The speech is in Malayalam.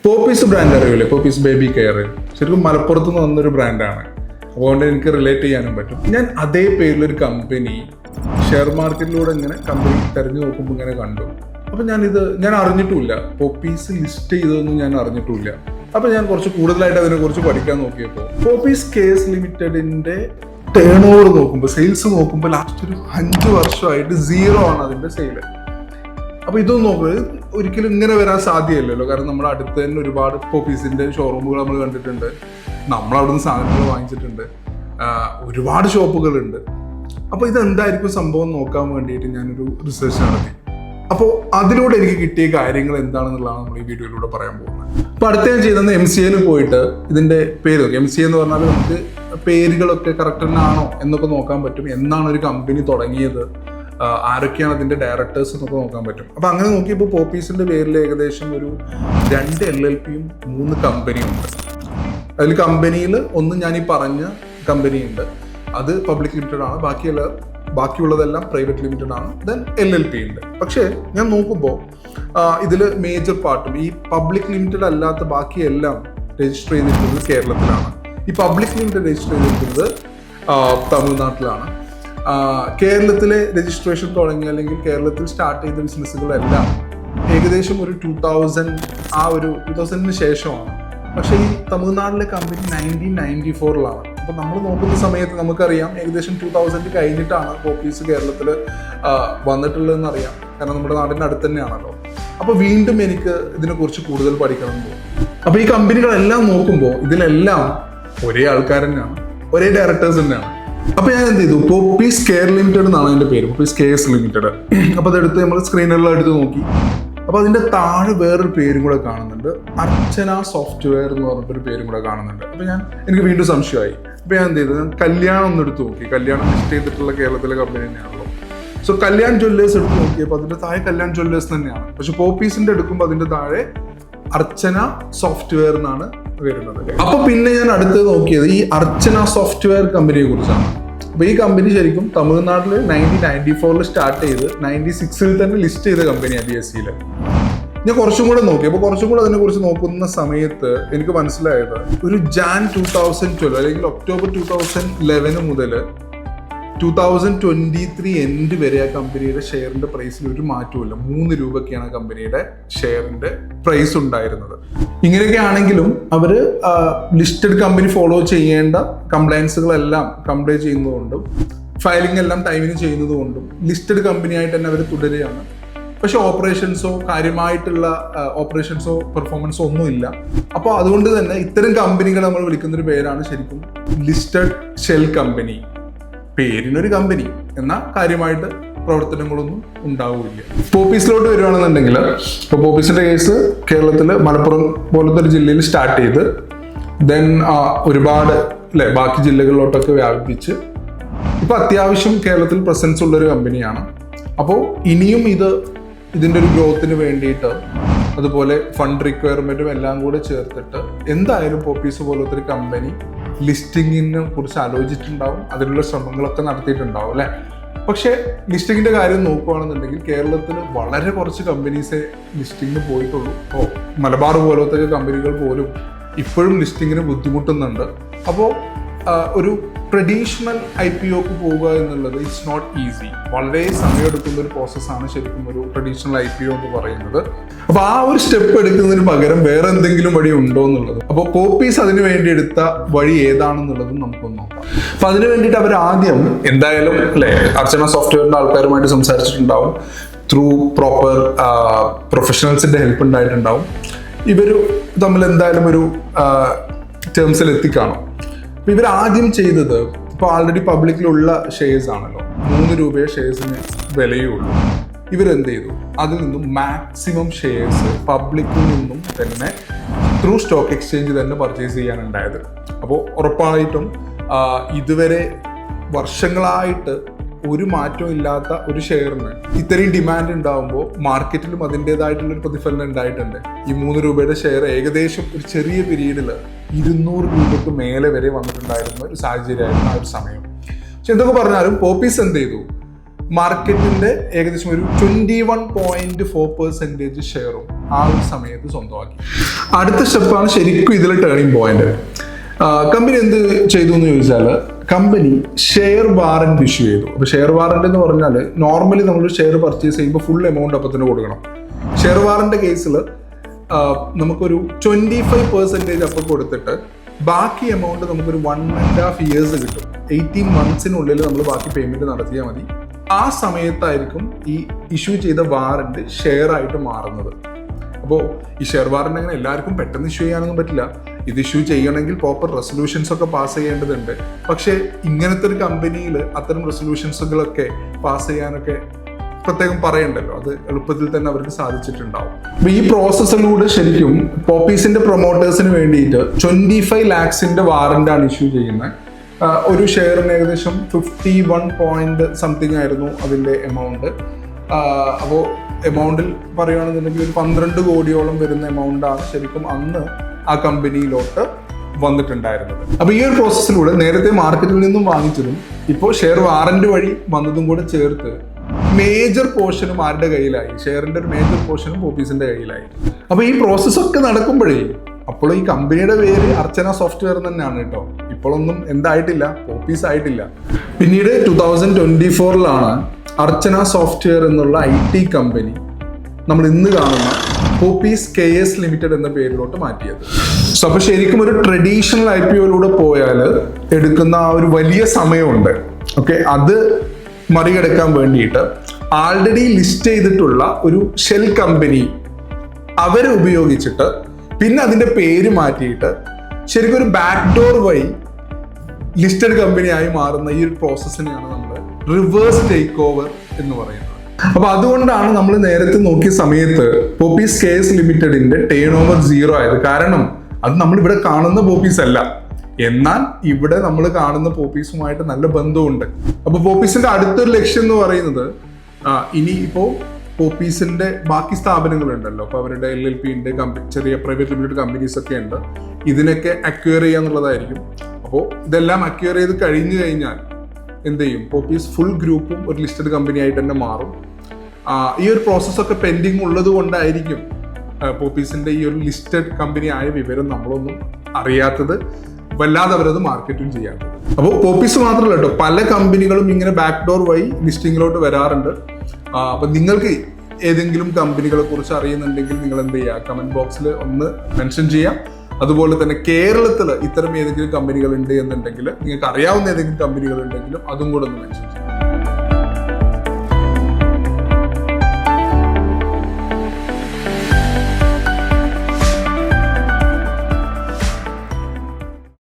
പോപ്പീസ് ബ്രാൻഡ് അറിയില്ലേ? പോപ്പീസ് ബേബി കെയർ ശരിക്കും മലപ്പുറത്ത് നിന്ന് വന്നൊരു ബ്രാൻഡാണ്. അതുകൊണ്ട് എനിക്ക് റിലേറ്റ് ചെയ്യാനും പറ്റും. ഞാൻ അതേ പേരിലൊരു കമ്പനി ഷെയർ മാർക്കറ്റിലൂടെ ഇങ്ങനെ കമ്പനി തിരഞ്ഞു നോക്കുമ്പോൾ ഇങ്ങനെ കണ്ടു. അപ്പം ഞാൻ അറിഞ്ഞിട്ടുമില്ല, പോപ്പീസ് ലിസ്റ്റ് ചെയ്തതൊന്നും ഞാൻ അറിഞ്ഞിട്ടുമില്ല. അപ്പം ഞാൻ കുറച്ച് കൂടുതലായിട്ട് അതിനെക്കുറിച്ച് പഠിക്കാൻ നോക്കിയപ്പോൾ പോപ്പീസ് കെയർസ് ലിമിറ്റഡിൻ്റെ ടേൺ ഓവർ നോക്കുമ്പോൾ, സെയിൽസ് നോക്കുമ്പോൾ ലാസ്റ്റ് ഒരു 5 വർഷമായിട്ട് 0 ആണ് അതിൻ്റെ സെയിൽ. അപ്പോൾ ഇതൊന്നും നോക്കുന്നത് ഒരിക്കലും ഇങ്ങനെ വരാൻ സാധ്യമല്ലല്ലോ. കാരണം നമ്മുടെ അടുത്ത് തന്നെ ഒരുപാട് പോപ്പീസിൻ്റെ ഷോറൂമുകൾ നമ്മൾ കണ്ടിട്ടുണ്ട്, നമ്മളവിടുന്ന് സാധനങ്ങൾ വാങ്ങിച്ചിട്ടുണ്ട്, ഒരുപാട് ഷോപ്പുകളുണ്ട്. അപ്പോൾ ഇതെന്തായിരിക്കും സംഭവം നോക്കാൻ വേണ്ടിയിട്ട് ഞാനൊരു റിസർച്ച് നടത്തി. അപ്പോൾ അതിലൂടെ എനിക്ക് കിട്ടിയ കാര്യങ്ങൾ എന്താണെന്നുള്ളതാണ് നമ്മൾ ഈ വീഡിയോയിലൂടെ പറയാൻ പോകുന്നത്. അപ്പോൾ അടുത്ത ഞാൻ ചെയ്തത് MCAയിൽ പോയിട്ട് ഇതിൻ്റെ പേര് നോക്കി. MCA എന്ന് പറഞ്ഞാൽ നമുക്ക് പേരുകളൊക്കെ കറക്റ്റ് തന്നെ ആണോ എന്നൊക്കെ നോക്കാൻ പറ്റും. എന്നാണ് ഒരു കമ്പനി തുടങ്ങിയത്, ആരൊക്കെയാണ് അതിൻ്റെ ഡയറക്ടേഴ്സ് എന്നൊക്കെ നോക്കാൻ പറ്റും. അപ്പോൾ അങ്ങനെ നോക്കിയപ്പോൾ പോപ്പീസിൻ്റെ പേരിൽ ഏകദേശം ഒരു 2 LLPയും 3 കമ്പനിയും ഉണ്ട്. അതിൽ കമ്പനിയിൽ ഒന്ന് ഞാൻ ഈ പറഞ്ഞ കമ്പനിയുണ്ട്, അത് പബ്ലിക് ലിമിറ്റഡ് ആണ്. ബാക്കിയുള്ളതെല്ലാം പ്രൈവറ്റ് ലിമിറ്റഡ് ആണ്. ദെൻ LLP ഉണ്ട്. പക്ഷേ ഞാൻ നോക്കുമ്പോൾ ഇതിൽ മേജർ പാർട്ടും ഈ പബ്ലിക് ലിമിറ്റഡ് അല്ലാത്ത ബാക്കിയെല്ലാം രജിസ്റ്റർ ചെയ്തിരിക്കുന്നത് കേരളത്തിലാണ്. ഈ പബ്ലിക് ലിമിറ്റഡ് രജിസ്റ്റർ ചെയ്തിരിക്കുന്നത് തമിഴ്നാട്ടിലാണ്. കേരളത്തിലെ രജിസ്ട്രേഷൻ തുടങ്ങി അല്ലെങ്കിൽ കേരളത്തിൽ സ്റ്റാർട്ട് ചെയ്ത ബിസിനസ്സുകളെല്ലാം ഏകദേശം ഒരു 2000 ശേഷമാണ്. പക്ഷേ ഈ തമിഴ്നാട്ടിലെ കമ്പനി 1994 അപ്പോൾ നമ്മൾ നോക്കുന്ന സമയത്ത് നമുക്കറിയാം ഏകദേശം 2000 കഴിഞ്ഞിട്ടാണ് പോപ്പീസ് കേരളത്തിൽ വന്നിട്ടുള്ളതെന്ന് അറിയാം. കാരണം നമ്മുടെ നാടിൻ്റെ അടുത്ത് തന്നെയാണല്ലോ. അപ്പോൾ വീണ്ടും എനിക്ക് ഇതിനെക്കുറിച്ച് കൂടുതൽ പഠിക്കണം എന്ന് തോന്നി. അപ്പോൾ ഈ കമ്പനികളെല്ലാം നോക്കുമ്പോൾ ഇതിലെല്ലാം ഒരേ ആൾക്കാർ തന്നെയാണ്, ഒരേ ഡയറക്ടേഴ്സ് തന്നെയാണ്. അപ്പോൾ ഞാൻ എന്ത് ചെയ്തു, പോപ്പീസ് കെയർ ലിമിറ്റഡ് എന്നാണ് അതിൻ്റെ പേര്, പോപ്പീസ് കെയർസ് ലിമിറ്റഡ്. അപ്പോൾ അതെടുത്ത് നമ്മൾ സ്ക്രീനുകളിൽ എടുത്ത് നോക്കി. അപ്പോൾ അതിൻ്റെ താഴെ വേറൊരു പേരും കൂടെ കാണുന്നുണ്ട്, അർച്ചന സോഫ്റ്റ്വെയർ എന്ന് പറഞ്ഞിട്ടൊരു പേരും കൂടെ കാണുന്നുണ്ട്. അപ്പോൾ എനിക്ക് വീണ്ടും സംശയമായി. അപ്പോൾ ഞാൻ എന്ത് ചെയ്തു, ഞാൻ കല്യാണം ഒന്ന് എടുത്ത് നോക്കി. കല്യാണം ലിസ്റ്റ് ചെയ്തിട്ടുള്ള കേരളത്തിലെ കമ്പനി തന്നെയാണല്ലോ. സോ കല്യാൺ ജ്വല്ലേഴ്സ് എടുത്ത് നോക്കിയപ്പോൾ അതിൻ്റെ താഴെ കല്യാൺ ജ്വല്ലേഴ്സ് തന്നെയാണ്. പക്ഷെ പോപ്പീസിൻ്റെ എടുക്കുമ്പോൾ അതിൻ്റെ താഴെ അർച്ചന സോഫ്റ്റ്വെയർ എന്നാണ് വരുന്നത്. അപ്പോൾ പിന്നെ ഞാൻ അടുത്ത് നോക്കിയത് ഈ അർച്ചന സോഫ്റ്റ്വെയർ കമ്പനിയെ കുറിച്ചാണ്. അപ്പോൾ ഈ കമ്പനി ശരിക്കും തമിഴ്നാട്ടിൽ 1994 സ്റ്റാർട്ട് ചെയ്ത് 96 തന്നെ ലിസ്റ്റ് ചെയ്ത കമ്പനിയാണ് BSEയിൽ. ഞാൻ കുറച്ചും കൂടെ നോക്കി. അപ്പോൾ കുറച്ചും കൂടെ അതിനെക്കുറിച്ച് നോക്കുന്ന സമയത്ത് എനിക്ക് മനസ്സിലായത് ഒരു Jan 2012 അല്ലെങ്കിൽ ഒക്ടോബർ 2011 മുതൽ 2023 എൻഡ് വരെ ആ കമ്പനിയുടെ ഷെയറിന്റെ പ്രൈസിൽ ഒരു മാറ്റമില്ല. 3 രൂപയ്ക്കാണ് കമ്പനിയുടെ ഷെയറിന്റെ പ്രൈസ് ഉണ്ടായിരുന്നത്. ഇങ്ങനെയൊക്കെ ആണെങ്കിലും അവർ ലിസ്റ്റഡ് കമ്പനി ഫോളോ ചെയ്യേണ്ട കംപ്ലയൻസുകളെല്ലാം കംപ്ലൈ ചെയ്യുന്നതുകൊണ്ടും ഫയലിംഗ് എല്ലാം ടൈമിന് ചെയ്യുന്നതുകൊണ്ടും ലിസ്റ്റഡ് കമ്പനിയായിട്ട് തന്നെ അവർ തുടരുകയാണ്. പക്ഷെ കാര്യമായിട്ടുള്ള ഓപ്പറേഷൻസോ പെർഫോമൻസോ ഒന്നുമില്ല. അപ്പോൾ അതുകൊണ്ട് തന്നെ ഇത്തരം കമ്പനികൾ നമ്മൾ വിളിക്കുന്നൊരു പേരാണ് ശരിക്കും ലിസ്റ്റഡ് ഷെൽ കമ്പനി. പേരിനൊരു കമ്പനി എന്നാൽ കാര്യമായിട്ട് പ്രവർത്തനങ്ങളൊന്നും ഉണ്ടാവില്ല. പോപ്പീസിലോട്ട് വരുവാണെന്നുണ്ടെങ്കിൽ, ഇപ്പോൾ പോപ്പീസിന്റെ കേസ് കേരളത്തിൽ മലപ്പുറം പോലത്തെ ഒരു ജില്ലയിൽ സ്റ്റാർട്ട് ചെയ്ത് ദെൻ ഒരുപാട് ബാക്കി ജില്ലകളിലോട്ടൊക്കെ വ്യാപിപ്പിച്ച് ഇപ്പോൾ അത്യാവശ്യം കേരളത്തിൽ പ്രസൻസ് ഉള്ളൊരു കമ്പനിയാണ്. അപ്പോൾ ഇനിയും ഇതിൻ്റെ ഒരു ഗ്രോത്തിന് വേണ്ടിയിട്ട് അതുപോലെ ഫണ്ട് റിക്വയർമെൻറ്റും എല്ലാം കൂടെ ചേർത്തിട്ട് എന്തായാലും പോപ്പീസ് പോലത്തെ ഒരു കമ്പനി ലിസ്റ്റിങ്ങിനെ കുറിച്ച് ആലോചിച്ചിട്ടുണ്ടാവും, അതിനുള്ള ശ്രമങ്ങളൊക്കെ നടത്തിയിട്ടുണ്ടാവും അല്ലേ. പക്ഷേ ലിസ്റ്റിങ്ങിൻ്റെ കാര്യം നോക്കുകയാണെന്നുണ്ടെങ്കിൽ കേരളത്തിൽ വളരെ കുറച്ച് കമ്പനീസേ ലിസ്റ്റിങ്ങിന് പോയിട്ടുള്ളൂ. ഇപ്പോൾ മലബാർ പോലത്തെ കമ്പനികൾ പോലും ഇപ്പോഴും ലിസ്റ്റിങ്ങിന് ബുദ്ധിമുട്ടുന്നുണ്ട്. അപ്പോൾ ഒരു ട്രഡീഷണൽ IPOക്ക് പോവുക എന്നുള്ളത് ഇറ്റ്സ് നോട്ട് ഈസി. വളരെ സമയമെടുക്കുന്ന ഒരു പ്രോസസ്സാണ് ശരിക്കും ഒരു ട്രഡീഷണൽ IPO എന്ന് പറയുന്നത്. അപ്പോൾ ആ ഒരു സ്റ്റെപ്പ് എടുക്കുന്നതിന് പകരം വേറെ എന്തെങ്കിലും വഴി ഉണ്ടോ എന്നുള്ളത്, അപ്പോൾ പോപ്പീസ് അതിന് വേണ്ടി എടുത്ത വഴി ഏതാണെന്നുള്ളതും നമുക്കൊന്ന് നോക്കാം. അപ്പോൾ അതിന് വേണ്ടിയിട്ട് അവർ ആദ്യം എന്തായാലും അർച്ചന സോഫ്റ്റ്വെയറിൻ്റെ ആൾക്കാരുമായിട്ട് സംസാരിച്ചിട്ടുണ്ടാവും. ത്രൂ പ്രോപ്പർ പ്രൊഫഷണൽസിൻ്റെ ഹെൽപ്പ് ഉണ്ടായിട്ടുണ്ടാവും. ഇവർ തമ്മിൽ എന്തായാലും ഒരു ടേംസിൽ എത്തിക്കാണും. ഇവർ ആദ്യം ചെയ്തത്, ഇപ്പോൾ ആൾറെഡി പബ്ലിക്കിലുള്ള ഷെയർസ് ആണല്ലോ, 3 രൂപയെ ഷെയർസിന് വിലയുള്ളൂ. ഇവരെന്ത് ചെയ്തു, അതിൽ നിന്നും മാക്സിമം ഷെയർസ് പബ്ലിക്കിൽ നിന്നും തന്നെ ത്രൂ സ്റ്റോക്ക് എക്സ്ചേഞ്ച് തന്നെ പർച്ചേസ് ചെയ്യാനുണ്ടായത്. അപ്പോൾ ഉറപ്പായിട്ടും ഇതുവരെ വർഷങ്ങളായിട്ട് ഒരു മാറ്റവും ഇല്ലാത്ത ഒരു ഷെയറിന് ഇത്രയും ഡിമാൻഡ് ഉണ്ടാകുമ്പോൾ മാർക്കറ്റിലും അതിൻ്റെതായിട്ടുള്ളൊരു പ്രതിഫലനം ഉണ്ടായിട്ടുണ്ട്. ഈ 3 രൂപയുടെ ഷെയർ ഏകദേശം ഒരു ചെറിയ പീരീഡിൽ 200 രൂപയ്ക്ക് മേലെ വരെ വന്നിട്ടുണ്ടായിരുന്ന ഒരു സാഹചര്യമായിരുന്നു ആ ഒരു സമയം. പക്ഷെ എന്തൊക്കെ പറഞ്ഞാലും പോപ്പീസ് എന്ത് ചെയ്തു, മാർക്കറ്റിന്റെ ഏകദേശം ഒരു 21.4% ഷെയറും ആ ഒരു സമയത്ത് സ്വന്തമാക്കി. അടുത്ത സ്റ്റെപ്പാണ് ശരിക്കും ഇതിൽ ടേണിംഗ് പോയിന്റ്. കമ്പനി എന്ത് ചെയ്തു എന്ന് ചോദിച്ചാൽ, കമ്പനി ഷെയർ വാറന്റ് ഇഷ്യൂ ചെയ്തു. അപ്പോൾ ഷെയർ വാറന്റ് എന്ന് പറഞ്ഞാൽ നോർമലി നമ്മൾ ഷെയർ പർച്ചേസ് ചെയ്യുമ്പോൾ ഫുൾ എമൗണ്ട് അപ്പം തന്നെ കൊടുക്കണം. ഷെയർ വാറന്റ് കേസിൽ നമുക്കൊരു 25% അപ്പം കൊടുത്തിട്ട് ബാക്കി എമൗണ്ട് നമുക്കൊരു 1.5 years കിട്ടും. 18 monthsനുള്ളിൽ നമ്മൾ ബാക്കി പേയ്മെന്റ് നടത്തിയാൽ മതി. ആ സമയത്തായിരിക്കും ഈ ഇഷ്യൂ ചെയ്ത വാറന്റ് ഷെയർ ആയിട്ട് മാറുന്നത്. അപ്പോൾ ഈ ഷെയർ വാറന്റ് അങ്ങനെ എല്ലാവർക്കും പെട്ടെന്ന് ഇഷ്യൂ ചെയ്യാനൊന്നും പറ്റില്ല. ഇത് ഇഷ്യൂ ചെയ്യണമെങ്കിൽ പ്രോപ്പർ റെസൊല്യൂഷൻസ് ഒക്കെ പാസ് ചെയ്യേണ്ടതുണ്ട്. പക്ഷേ ഇങ്ങനത്തെ ഒരു കമ്പനിയിൽ അത്തരം റെസൊല്യൂഷൻസുകളൊക്കെ പാസ് ചെയ്യാനൊക്കെ പ്രത്യേകം പറയണ്ടല്ലോ, അത് എളുപ്പത്തിൽ തന്നെ അവർക്ക് സാധിച്ചിട്ടുണ്ടാവും. അപ്പൊ ഈ പ്രോസസ്സിലൂടെ ശരിക്കും പോപ്പീസിന്റെ പ്രൊമോട്ടേഴ്സിന് വേണ്ടിയിട്ട് 25 lakhs വാറന്റാണ് ഇഷ്യൂ ചെയ്യുന്നത്. ഒരു ഷെയറിന് ഏകദേശം 51 ആയിരുന്നു അതിന്റെ എമൗണ്ട്. അപ്പോൾ എമൗണ്ടിൽ പറയുകയാണെന്നുണ്ടെങ്കിൽ ഒരു 12 കോടിയോളം വരുന്ന എമൗണ്ടാണ് ശരിക്കും അന്ന് ആ കമ്പനിയിലോട്ട് വന്നിട്ടുണ്ടായിരുന്നത്. അപ്പൊ ഈ ഒരു പ്രോസസ്സിലൂടെ നേരത്തെ മാർക്കറ്റിൽ നിന്നും വാങ്ങിച്ചതും ഇപ്പോൾ ഷെയർ വാറന്റ് വഴി വന്നതും കൂടെ ചേർത്ത് മേജർ പോർഷനും ആരുടെ കയ്യിലായി? ഷെയറിന്റെ ഒരു മേജർ പോർഷനും പോപ്പീസിന്റെ കയ്യിലായി. അപ്പൊ ഈ പ്രോസസ്സൊക്കെ നടക്കുമ്പോഴേ അപ്പോൾ ഈ കമ്പനിയുടെ പേര് അർച്ചന സോഫ്റ്റ്വെയർ തന്നെയാണ് കേട്ടോ. ഇപ്പോഴൊന്നും എന്തായിട്ടില്ല, പോപ്പീസ് ആയിട്ടില്ല. പിന്നീട് 2024 അർച്ചന സോഫ്റ്റ്വെയർ എന്നുള്ള IT കമ്പനി നമ്മൾ ഇന്ന് കാണുന്ന പോപ്പീസ് KS ലിമിറ്റഡ് എന്ന പേരിലോട്ട് മാറ്റിയത്. സോ അപ്പൊ ശരിക്കും ഒരു ട്രഡീഷണൽ IPOയിലൂടെ പോയാൽ എടുക്കുന്ന ആ ഒരു വലിയ സമയമുണ്ട്. ഓക്കെ, അത് മറികടക്കാൻ വേണ്ടിയിട്ട് ആൾറെഡി ലിസ്റ്റ് ചെയ്തിട്ടുള്ള ഒരു ഷെൽ കമ്പനി അവരെ ഉപയോഗിച്ചിട്ട് പിന്നെ അതിന്റെ പേര് മാറ്റിയിട്ട് ശരിക്കും ഒരു ബാക്ക് ഡോർ വഴി ലിസ്റ്റഡ് കമ്പനിയായി മാറുന്ന ഈ ഒരു പ്രോസസ്സിനെയാണ് നമ്മൾ റിവേഴ്സ് ടേക്ക് ഓവർ എന്ന് പറയുന്നത്. അപ്പൊ അതുകൊണ്ടാണ് നമ്മൾ നേരത്തെ നോക്കിയ സമയത്ത് പോപ്പീസ് KS ലിമിറ്റഡിന്റെ ടേൺ ഓവർ 0 ആയത്. കാരണം അത് നമ്മൾ ഇവിടെ കാണുന്ന പോപ്പീസ് അല്ല, എന്നാൽ ഇവിടെ നമ്മൾ കാണുന്ന പോപ്പീസുമായിട്ട് നല്ല ബന്ധമുണ്ട്. അപ്പൊ പോപ്പീസിന്റെ അടുത്തൊരു ലക്ഷ്യം എന്ന് പറയുന്നത് ഇനി ഇപ്പോ പോപ്പീസിന്റെ ബാക്കി സ്ഥാപനങ്ങളുണ്ടല്ലോ, അപ്പൊ അവരുടെ LLP ഉണ്ട്, ചെറിയ പ്രൈവറ്റ് ലിമിറ്റഡ് കമ്പനീസ് ഒക്കെ ഉണ്ട്, ഇതിനൊക്കെ അക്വയർ ചെയ്യുക എന്നുള്ളതായിരിക്കും. അപ്പോൾ ഇതെല്ലാം അക്വയർ ചെയ്ത് കഴിഞ്ഞു കഴിഞ്ഞാൽ എന്ത് ചെയ്യും? പോപ്പീസ് ഫുൾ ഗ്രൂപ്പും ഒരു ലിസ്റ്റഡ് കമ്പനി ആയിട്ട് തന്നെ മാറും. ഈ ഒരു പ്രോസസ്സൊക്കെ പെൻഡിങ് ഉള്ളത് കൊണ്ടായിരിക്കും പോപ്പീസിന്റെ ഈ ഒരു ലിസ്റ്റഡ് കമ്പനി ആയ വിവരം നമ്മളൊന്നും അറിയാത്തത്, വല്ലാതെ അവരത് മാർക്കറ്റും ചെയ്യാറുണ്ട്. അപ്പോൾ പോപ്പീസ് മാത്രമല്ല കേട്ടോ, പല കമ്പനികളും ഇങ്ങനെ ബാക്ക് ഡോർ വഴി ലിസ്റ്റിങ്ങിലോട്ട് വരാറുണ്ട്. അപ്പൊ നിങ്ങൾക്ക് ഏതെങ്കിലും കമ്പനികളെ കുറിച്ച് അറിയുന്നുണ്ടെങ്കിൽ നിങ്ങൾ എന്ത് ചെയ്യുക, കമന്റ് ബോക്സിൽ ഒന്ന് മെൻഷൻ ചെയ്യാം. അതുപോലെ തന്നെ കേരളത്തിൽ ഇത്തരം ഏതെങ്കിലും കമ്പനികൾ ഉണ്ട് എന്നുണ്ടെങ്കിൽ, നിങ്ങൾക്ക് അറിയാവുന്ന ഏതെങ്കിലും കമ്പനികൾ ഉണ്ടെങ്കിലും അതും കൂടെ ഒന്ന് മെൻഷൻ ചെയ്യാം.